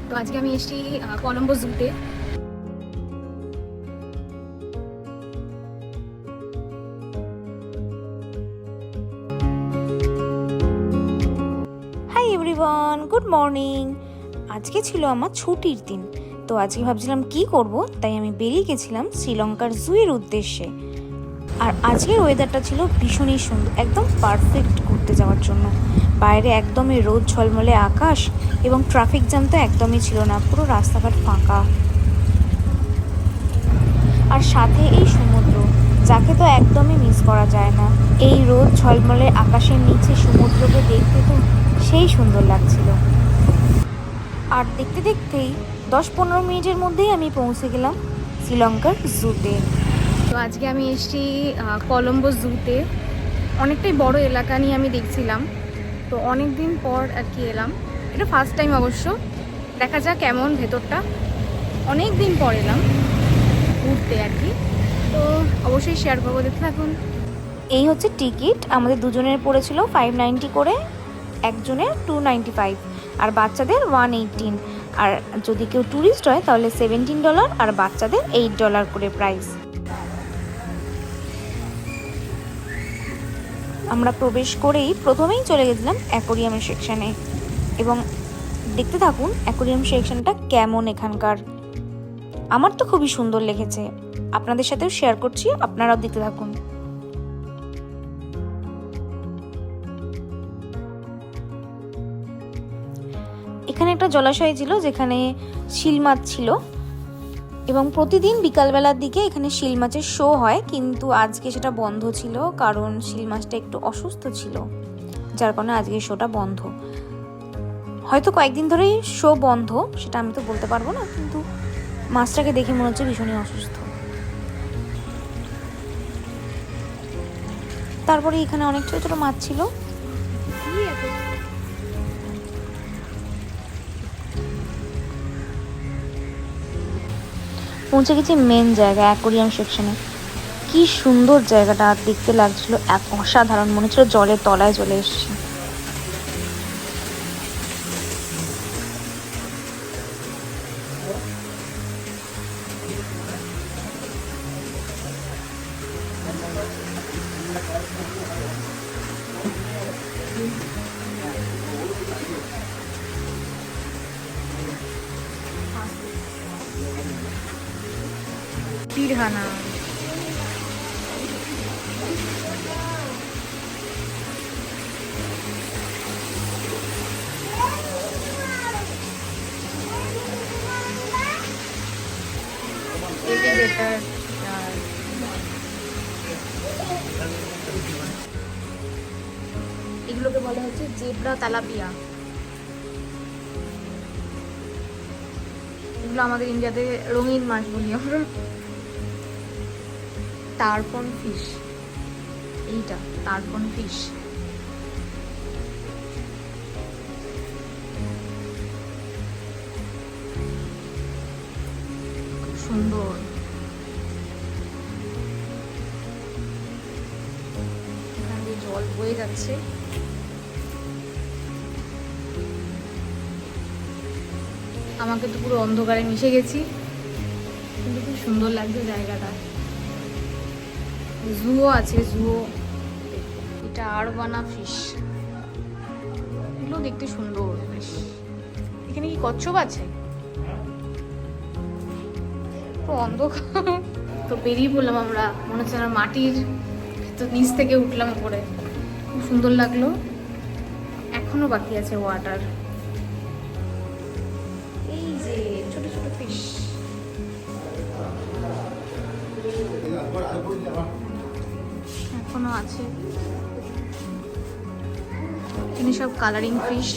তো আজকে আমি এসেছি কলম্বো জুতে। Hi everyone, good morning. আজকে ছিল আমার ছুটির দিন, তো আজকে ভাবছিলাম কি করব, তাই আমি বেরিয়ে গেছিলাম শ্রীলঙ্কার জুয়ের উদ্দেশ্যে। আর আজকের ওয়েদারটা ছিল ভীষণই সুন্দর, একদম পারফেক্ট ঘুরতে যাওয়ার জন্য। বাইরে একদমই রোদ ঝলমলে আকাশ এবং ট্রাফিক জ্যাম তো একদমই ছিল না, পুরো রাস্তাঘাট ফাঁকা। আর সাথে এই সমুদ্র, যাকে তো একদমই মিস করা যায় না। এই রোদ ঝলমলে আকাশের নিচে সমুদ্রকে দেখতে তো সেই সুন্দর লাগছিল। আর দেখতে দেখতেই 10-15 মিনিটের মধ্যেই আমি পৌঁছে গেলাম শ্রীলঙ্কার জুতে। তো আজকে আমি এসেছি কলম্বো জুতে। অনেকটাই বড় এলাকা নিয়ে আমি দেখছিলাম, তো অনেক দিন পর আর কি এলাম। এটা ফার্স্ট টাইম অবশ্য, দেখা যাক কেমন ভেতরটা। অনেক দিন পর এলাম ঘুরতে আর কি, তো অবশ্যই শেয়ার করবো, দেখতে থাকুন। এই হচ্ছে টিকিট, আমাদের দুজনের পড়েছিল 590 করে, একজনের 295, আর বাচ্চাদের 118। আর যদি কেউ ট্যুরিস্ট হয় তাহলে $17 আর বাচ্চাদের $8 করে প্রাইস। আমরা প্রবেশ করেই প্রথমেই চলে গেছিলাম অ্যাকোরিয়ামের সেকশানে, এবং দেখতে থাকুন অ্যাকোরিয়াম সেকশনটা কেমন এখানকার। আমার তো খুবই সুন্দর লেগেছে, আপনাদের সাথেও শেয়ার করছি, আপনারাও দেখতে থাকুন। এখানে একটা জলাশয় ছিল যেখানে শিল মাছ ছিল, এবং প্রতিদিন বিকালবেলার দিকে এখানে শিল মাছের শো হয়, কিন্তু আজকে সেটা বন্ধ ছিল কারণ শিল মাছটা একটু অসুস্থ ছিল, যার কারণে আজকে শোটা বন্ধ। হয়তো কয়েকদিন ধরেই শো বন্ধ, সেটা আমি তো বলতে পারবো না, কিন্তু মাছটাকে দেখে মনে হচ্ছে ভীষণই অসুস্থ। তারপরে এখানে অনেক ছোট ছোট মাছ ছিল। পৌঁছে গেছি মেন জায়গা অ্যাকোরিয়াম সেকশনে। কি সুন্দর জায়গাটা দেখতে লাগছিল, এক অসাধারণ, মনে হচ্ছিল জলের তলায় চলে এসেছি। পিরহানা, এগুলোকে বলা হচ্ছে জেব্রা তেলাপিয়া। এগুলো আমাদের ইন্ডিয়াতে রঙিন মাছ বলি আমরা। টারপন ফিশ, এইটা টারপন ফিশ। খুব সুন্দর। এখান দিয়ে জল বয়ে যাচ্ছে। আমাকে তো পুরো অন্ধকারে মিশে গেছি, কিন্তু খুব সুন্দর লাগছে জায়গাটা। জুও আছে, জুও। এটা আরবানা ফিশ, এগুলো দেখতে সুন্দর বেশ। এখানে কি কচ্ছপ আছে? তো অন্ধকার, তো বেরিয়ে পড়লাম আমরা, মনে হচ্ছে না মাটির তো নিচ থেকে উঠলাম উপরে। খুব সুন্দর লাগলো। এখনো বাকি আছে ওয়াটার। এই যে ছোট ছোট ফিশ, এখনো আছে। এখানে সব কালারিং ফিশ।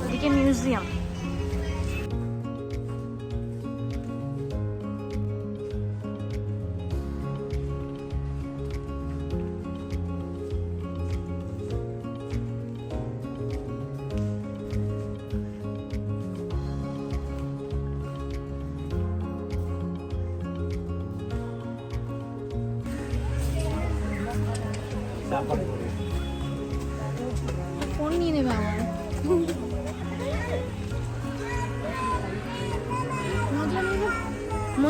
এদিকে মিউজিয়াম। ফোন নিয়ে নেবে আমার।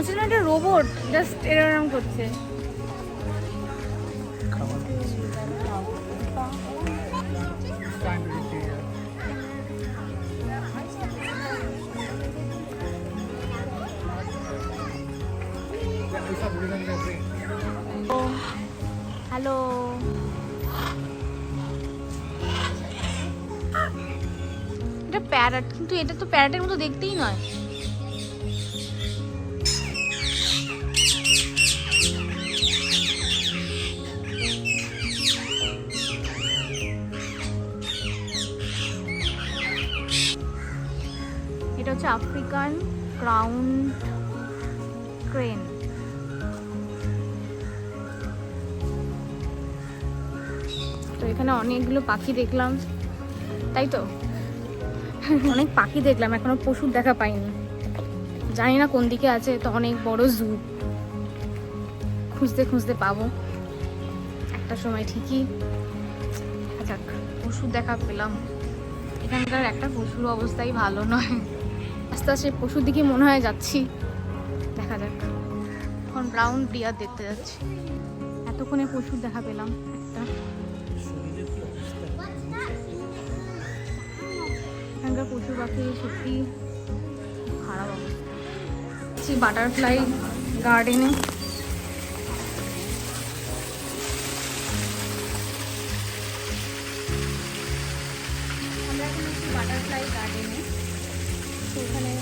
হচ্ছে না একটা রোবট জাস্ট এরকম করছে। হ্যালো, এটা প্যারট, কিন্তু এটা তো প্যারটের মতো দেখতেই নয়। এটা হচ্ছে আফ্রিকান ক্রাউন ক্রেন। তো এখানে অনেকগুলো পাখি দেখলাম, তাই তো অনেক পাখি দেখলাম, এখনো পশুর দেখা পাইনি, জানি না কোন দিকে আছে। তো অনেক বড় জু, খুঁজতে খুঁজতে পাবো একটা সময় ঠিকই। আচ্ছা, পশুর দেখা পেলাম। এখানকার একটা পশুর অবস্থাই ভালো নয়, আস্তে আস্তে পশুর দিকে মনে হয় যাচ্ছি, দেখা যাক। এখন ব্রাউন ডিয়ার দেখতে যাচ্ছি, এতক্ষণে পশুর দেখা পেলাম একটা। এখানকার পশু পাখি সত্যি খারাপ অবস্থা। বাটারফ্লাই গার্ডেনে আমরা এখন একটু বাটারফ্লাই গার্ডেনে, ওখানে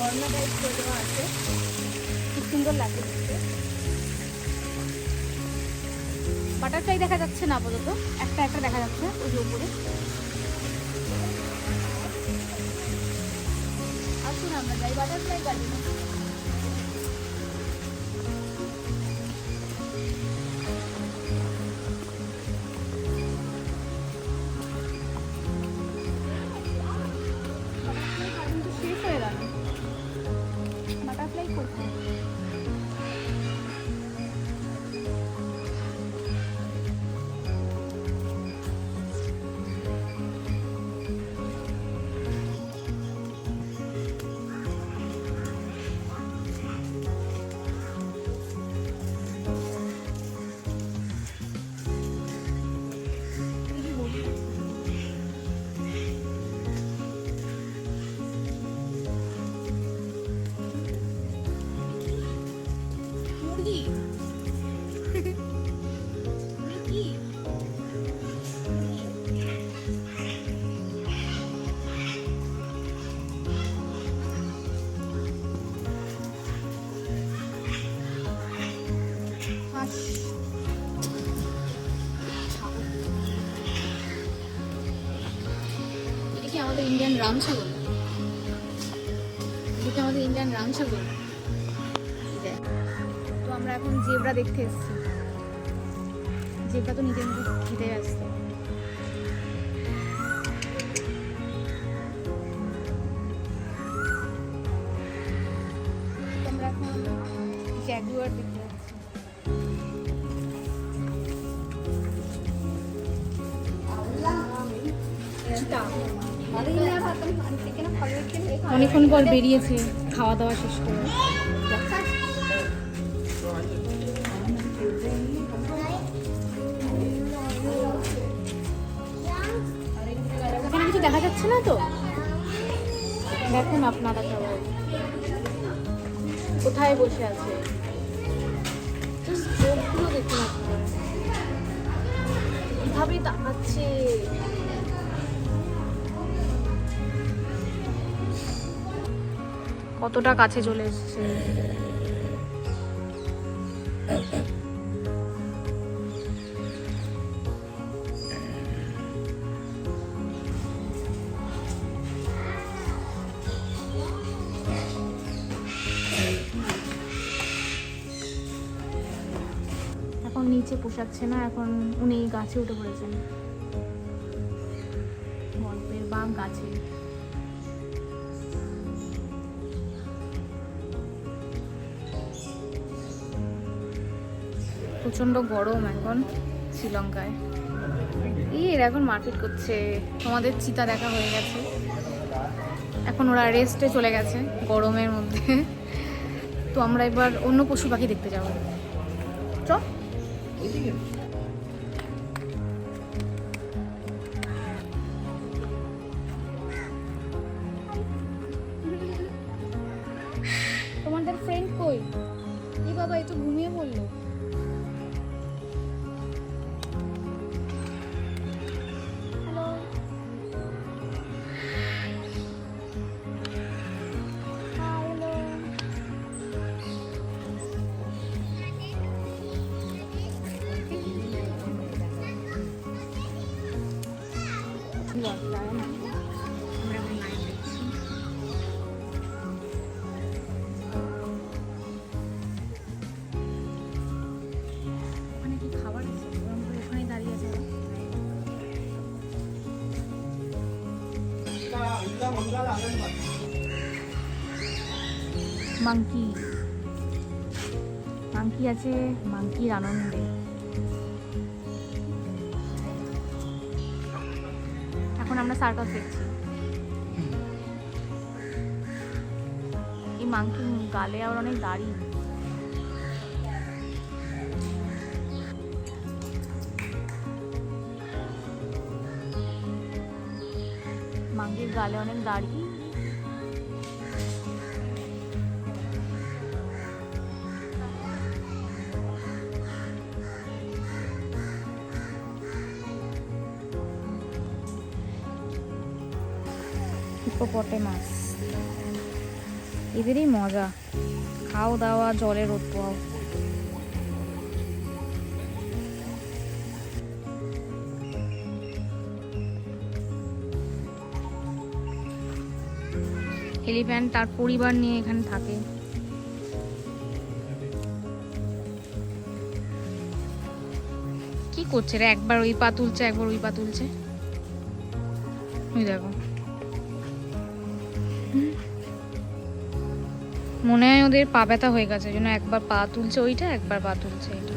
অর্নাটাইজ করে দেওয়া আছে, খুব সুন্দর লাগে দেখতে। বাটারফ্লাই দেখা যাচ্ছে না আপাতত, একটা একটা দেখা যাচ্ছে ওই যে উপরে। আসুন আমরা যাই বাটারফ্লাই গার্ডেনে। শেষ হয়ে গেল বাটারফ্লাই করতে। আমাদের ইন্ডিয়ান রাম ছাগল, এটা আমাদের ইন্ডিয়ান রাম ছাগল। তো আমরা এখন জেব্রা দেখতে এসেছি, জেব্রা তো নিজের মধ্যে খেতে আসছে। আমরা এখন জ্যাগুয়ার দেখতে যাচ্ছি। অনেকক্ষণ পর বেরিয়েছে খাওয়া দাওয়া শেষ করে। এখানে কিছু দেখা যাচ্ছে না তো, দেখুন আপনারা সবাই কোথায় বসে আছে, চোখগুলো দেখুন আপনারা কিভাবে তাকাচ্ছে। কতটা কাছে চলে এসেছে। এখন নিচে পোষাচ্ছে না, এখন উনি গাছে উঠে পড়েছেন, গল্পের বাঘ গাছে। প্রচন্ড গরম এখন শ্রীলঙ্কায়। এর এখন মারপিট করছে, তোমাদের চিতা দেখা হয়ে গেছে, এখন ওরা রেস্টে চলে গেছে গরমের মধ্যে। তো তো আমরা এবার অন্য পশু পাখি দেখতে যাবো। চ। তোমাদের ফ্রেন্ড কই? এই বাবা একটু ঘুমিয়ে পড়লো। হ্যালো। হ্যালো। ওখানে কি খাবার আছে? ওরকম করে ওখানে দাঁড়িয়ে আছে। মাংকি মাংকি আছে, মাংকির আনন্দে। এখন আমরা সার্কাস দেখছি। এই মাংকি গালে আবার অনেক দাড়ি। মাংকির গালে অনেক দাড়ি। হিপোপটেমাস, এদেরই মজা, খাও দাওয়া, জলে রোদ পোয়াও। এলিফ্যান্ট তার পরিবার নিয়ে এখানে থাকে। কি করছে রে? একবার ওই পা তুলছে, একবার ওই পা তুলছে। ওই দেখো, মনে হয় ওদের পা ব্যথা হয়ে গেছে, জন্য একবার পা তুলছে ওইটা, একবার পা তুলছে এটা।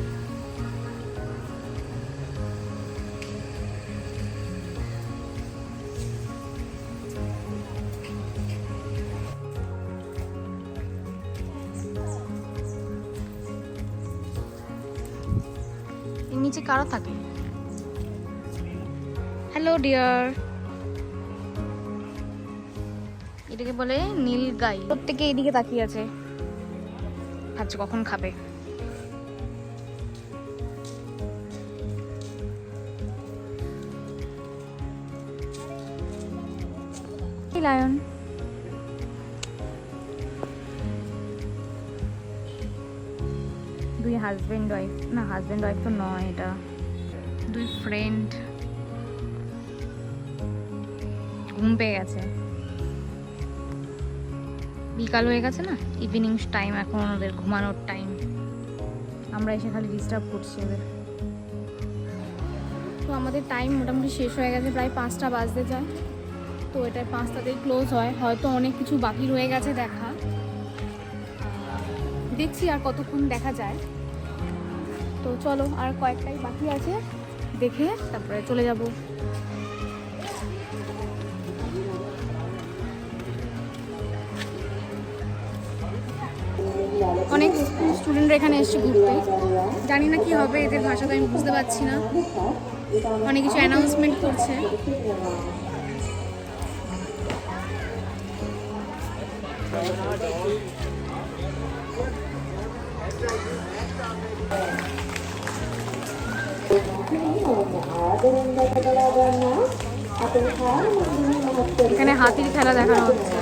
এর নিচে কারো থাকে। Hello dear. এটাকে বলে নীল গাই। প্রত্যেকে এইদিকে তাকিয়ে আছে, ভাবছে কখন খাবে। লায়ন, দুই হাজবেন্ড ওয়াইফ, না হাজবেন্ড ওয়াইফ তো নয়, এটা দুই ফ্রেন্ড। ঘুম পেয়ে গেছে, বিকাল হয়ে গেছে না, ইভিনিং টাইম, এখন ওদের ঘুমানোর টাইম। আমরা এসে খালি ডিস্টার্ব করছি ওদের। তো আমাদের টাইম মোটামুটি শেষ হয়ে গেছে, প্রায় 5টা বাজতে যায়। তো এটা 5টাতেই ক্লোজ হয়, হয়তো অনেক কিছু বাকি রয়ে গেছে দেখা। দেখছি আর কতক্ষণ দেখা যায়। তো চলো, আর কয়েকটাই বাকি আছে, দেখে তারপরে চলে যাব। অনেক স্টুডেন্টরা এখানে এসছে ঘুরতে, জানি না কি হবে এদের ভাষা, তো আমি বুঝতে পারছি না। অনেক কিছু অ্যানাউন্সমেন্ট করছে। এখানে হাতির খেলা দেখানো হচ্ছে।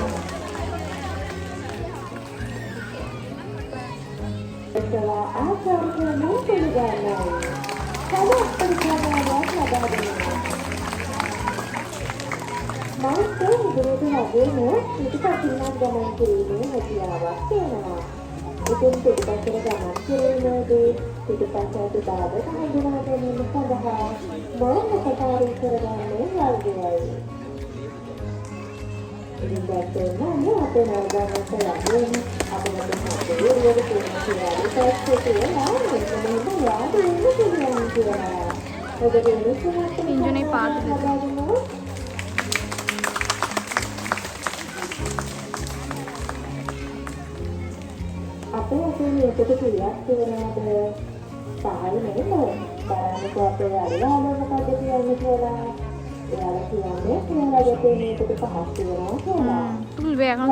তিনজনেই পা তুলেছে। අපේ তুলবে এখন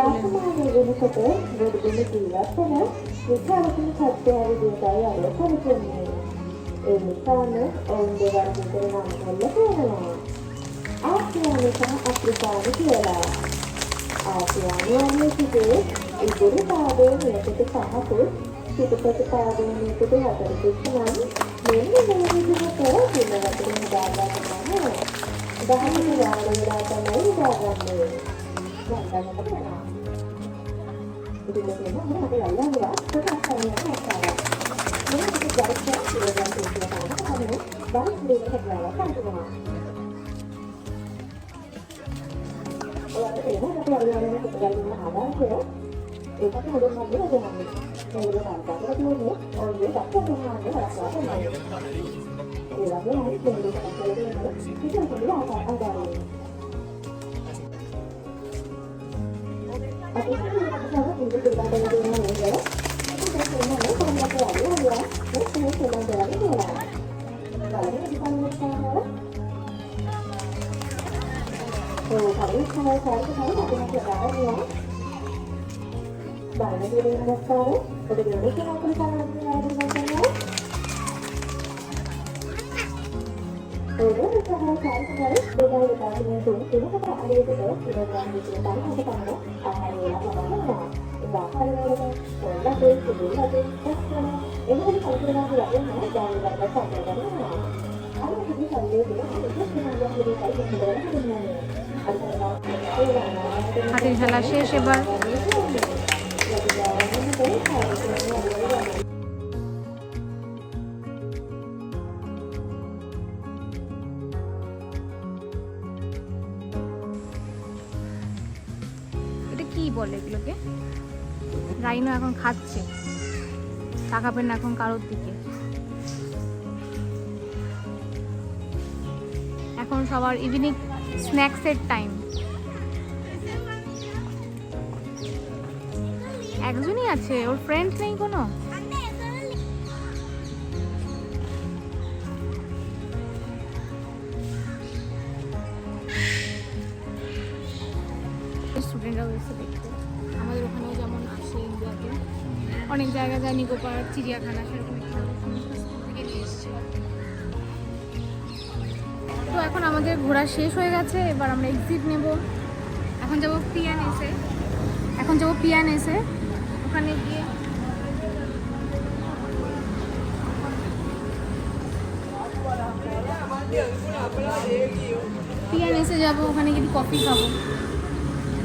হাতির ঝালা শেষ এবার। এটা কি বলে এগুলোকে? রাইনো এখন খাচ্ছে, তাকাবেন না এখন কারোর দিকে। এখন সবার ইভিনিং স্ন্যাক্সের টাইম। একজনই আছে, ওর ফ্রেন্ড নেই কোনো? স্টুডেন্টরাও এসে দেখতে, আমাদের ওখানেও যেমন আসে ইন্ডিয়াতে অনেক জায়গা যায়, নিকো পার্ক, চিড়িয়াখানা, সেরকম থেকে নিয়ে এসছে। তো এখন আমাদের ঘোরা শেষ হয়ে গেছে, এবার আমরা এক্সিট নেব। এখন যাবো পিয়ানেসে, ওখানে গিয়ে পিয়ানেসে যাবো, ওখানে গিয়ে কফি খাবো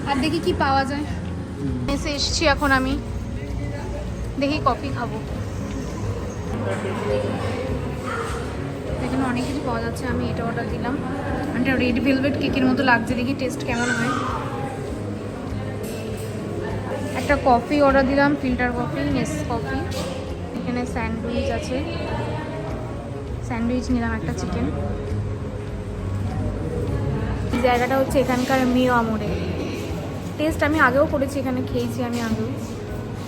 আর দেখি কি পাওয়া যায়। এসে এসছি এখন, আমি দেখি কফি খাবো। এখানে অনেক কিছু পাওয়া যাচ্ছে, আমি এটা অর্ডার দিলাম। এটা রেড ভেলভেট কেকের মতো লাগছে, দেখি টেস্ট কেমন হয়। একটা কফি অর্ডার দিলাম, ফিল্টার কফি, নেস কফি। এখানে স্যান্ডউইচ আছে, স্যান্ডউইচ নিলাম একটা চিকেন। এই জায়গাটা হচ্ছে এখানকার মিও আমোরে। টেস্ট আমি আগেও করেছি, এখানে খেয়েছি আমি আগেও,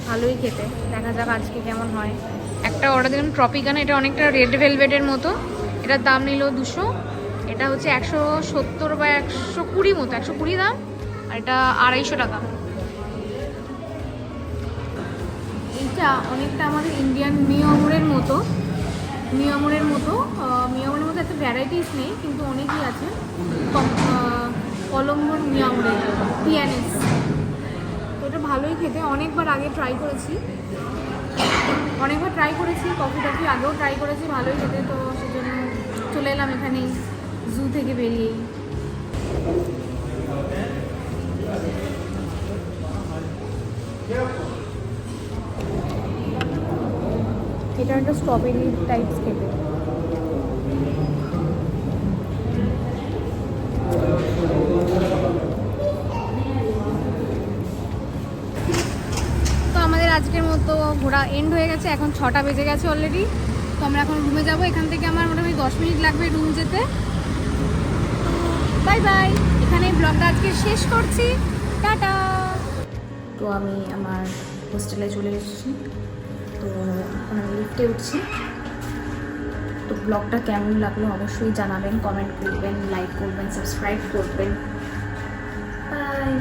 ভালোই খেতে। দেখা যাক আজকে কেমন হয়। একটা অর্ডার দিলাম ট্রপিকানা, এটা অনেকটা রেড ভেলভেটের মতো। এটার দাম নিল 200, এটা হচ্ছে 170 বা 120 মতো, 120 দাম। আর এটা 250 টাকা। এইটা অনেকটা আমাদের ইন্ডিয়ান মিও আমোরের মতো। মিও আমোরের মতো এত ভ্যারাইটিস নেই, কিন্তু অনেকই আছে। কলম্বোর মিও আমোরের পিয়ানেস, তো এটা ভালোই খেতে। অনেকবার আগে ট্রাই করেছি, কফি টফি আগেও ট্রাই করেছি, ভালোই খেতে। তো সেজন্য চলে এলাম এখানেই, জু থেকে বেরিয়েই। এটা একটা স্ট্রবেরি টাইপস খেতে। তো আমাদের আজকের মতো ঘোরা এন্ড হয়ে গেছে, এখন 6টা বেজে গেছে অলরেডি। তো আমরা এখন রুমে যাব, এখান থেকে আমার মোটামুটি 10 মিনিট লাগবে রুম যেতে। বাই বাই, এখানে ব্লগটা আজকে শেষ করছি, টাটা। তো আমি আমার হোস্টেলে চলে এসেছি, তো এখন আমি লিফটে উঠছি। তো ব্লগটা কেমন লাগলো অবশ্যই জানাবেন, কমেন্ট করবেন, লাইক করবেন, সাবস্ক্রাইব করবেন। বাই।